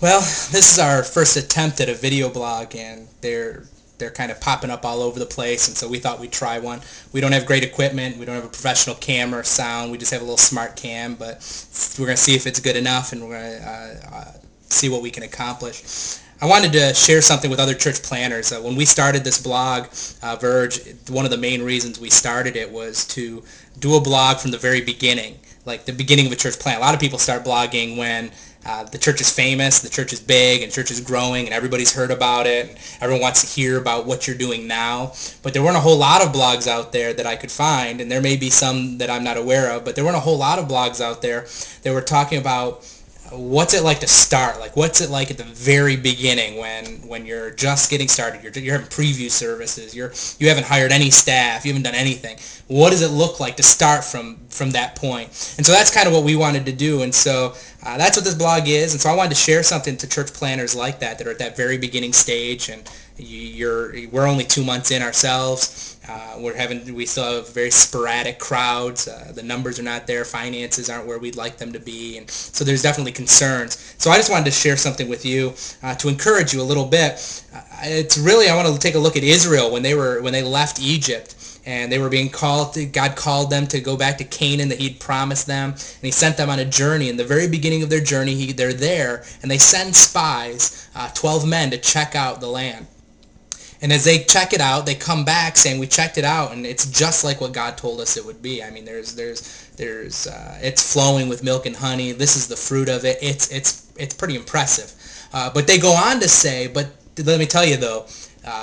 Well, this is our first attempt at a video blog, and they're kind of popping up all over the place, and so we thought we'd try one. We don't have great equipment. We don't have a professional camera or sound. We just have a little smart cam, but we're going to see if it's good enough, and we're going to see what we can accomplish. I wanted to share something with other church planners. When we started this blog, Verge, one of the main reasons we started it was to do a blog from the very beginning, like the beginning of a church plant. A lot of people start blogging when the church is famous, the church is big, and the church is growing, and everybody's heard about it, and everyone wants to hear about what you're doing now. But there weren't a whole lot of blogs out there that I could find, and there may be some that I'm not aware of, but there weren't a whole lot of blogs out there that were talking about what's it like to start? Like, what's it like at the very beginning when you're just getting started? You're having preview services. You haven't hired any staff. You haven't done anything. What does it look like to start from that point? And so that's kind of what we wanted to do. And so that's what this blog is. And so I wanted to share something to church planners like that are at that very beginning stage. And we're only 2 months in ourselves. We still have very sporadic crowds. The numbers are not there. Finances aren't where we'd like them to be, and so there's definitely concerns. So I just wanted to share something with you to encourage you a little bit. I want to take a look at Israel when they left Egypt. And they were being called. God called them to go back to Canaan that He'd promised them, and He sent them on a journey. In the very beginning of their journey, they're there, and they send spies, 12 men, to check out the land. And as they check it out, they come back saying, "We checked it out, and it's just like what God told us it would be." I mean, it's flowing with milk and honey. This is the fruit of it. It's pretty impressive. But they go on to say, but let me tell you though,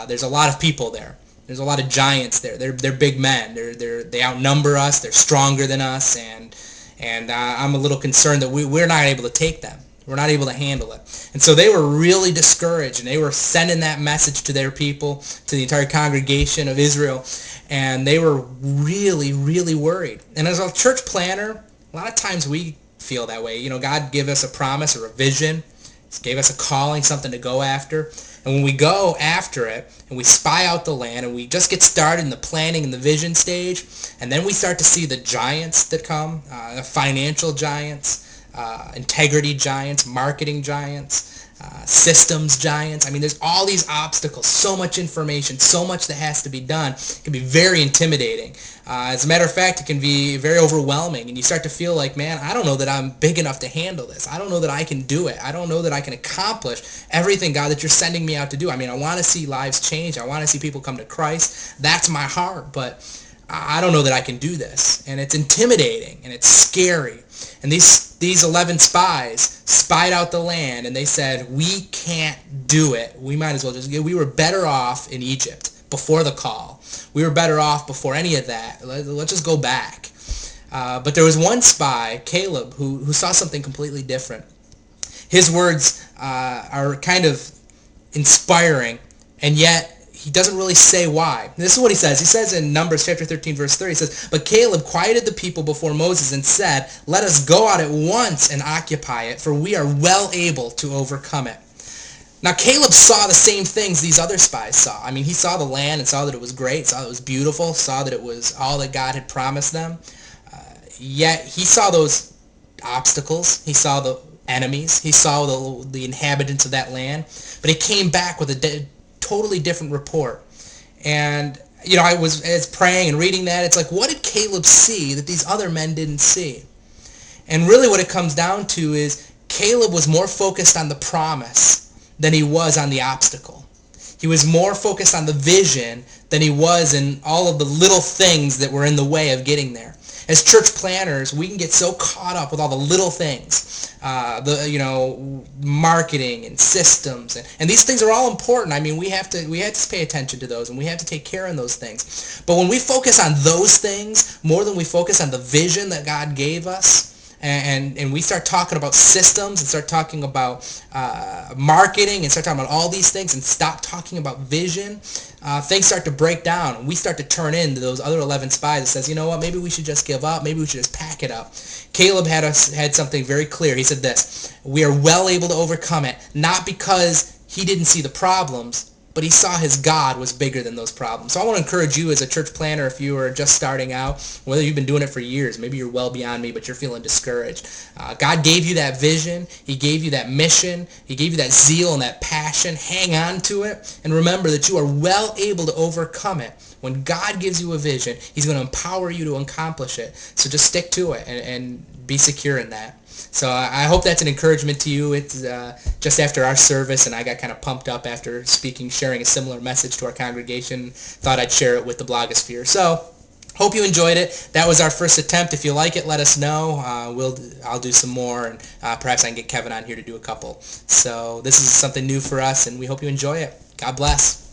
there's a lot of people there. There's a lot of giants there. They're big men. They outnumber us. They're stronger than us, and I'm a little concerned that we're not able to take them. We're not able to handle it. And so they were really discouraged, and they were sending that message to their people, to the entire congregation of Israel, and they were really, really worried. And as a church planner, a lot of times we feel that way. You know, God gave us a promise or a vision. He gave us a calling, something to go after. And when we go after it, and we spy out the land, and we just get started in the planning and the vision stage, and then we start to see the giants that come, financial giants, integrity giants, marketing giants, systems giants. I mean, there's all these obstacles, so much information, so much that has to be done. It can be very intimidating. As a matter of fact, it can be very overwhelming, and you start to feel like, man, I don't know that I'm big enough to handle this. I don't know that I can do it. I don't know that I can accomplish everything, God, that you're sending me out to do. I mean, I want to see lives change. I want to see people come to Christ. That's my heart, but I don't know that I can do this. And it's intimidating, and it's scary. And these 11 spies spied out the land, and they said, we can't do it. We might as well we were better off in Egypt before the call. We were better off before any of that. Let's just go back. But there was one spy, Caleb, who saw something completely different. His words are kind of inspiring, and yet he doesn't really say why. This is what he says. He says in Numbers chapter 13, verse 30, he says, "But Caleb quieted the people before Moses and said, 'Let us go out at once and occupy it, for we are well able to overcome it.'" Now, Caleb saw the same things these other spies saw. I mean, he saw the land and saw that it was great, saw that it was beautiful, saw that it was all that God had promised them. Yet he saw those obstacles. He saw the enemies. He saw the inhabitants of that land. But he came back with a totally different report. And I was praying and reading that. It's like, what did Caleb see that these other men didn't see? And really what it comes down to is Caleb was more focused on the promise than he was on the obstacle. He was more focused on the vision than he was in all of the little things that were in the way of getting there. As church planners, we can get so caught up with all the little things, marketing and systems, and these things are all important. I mean, we have to pay attention to those, and we have to take care of those things. But when we focus on those things more than we focus on the vision that God gave us, and we start talking about systems and start talking about marketing and start talking about all these things and stop talking about vision, things start to break down, and we start to turn into those other 11 spies that says, you know what, maybe we should just give up, maybe we should just pack it up. Caleb had something very clear. He said this: we are well able to overcome it, not because he didn't see the problems, but he saw his God was bigger than those problems. So I want to encourage you as a church planner, if you are just starting out, whether you've been doing it for years, maybe you're well beyond me, but you're feeling discouraged. God gave you that vision. He gave you that mission. He gave you that zeal and that passion. Hang on to it, and remember that you are well able to overcome it. When God gives you a vision, he's going to empower you to accomplish it. So just stick to it and be secure in that. So I hope that's an encouragement to you. It's just after our service, and I got kind of pumped up after sharing a similar message to our congregation. Thought I'd share it with the blogosphere. So hope you enjoyed it. That was our first attempt. If you like it, let us know. I'll do some more, and perhaps I can get Kevin on here to do a couple. So this is something new for us, and we hope you enjoy it. God bless.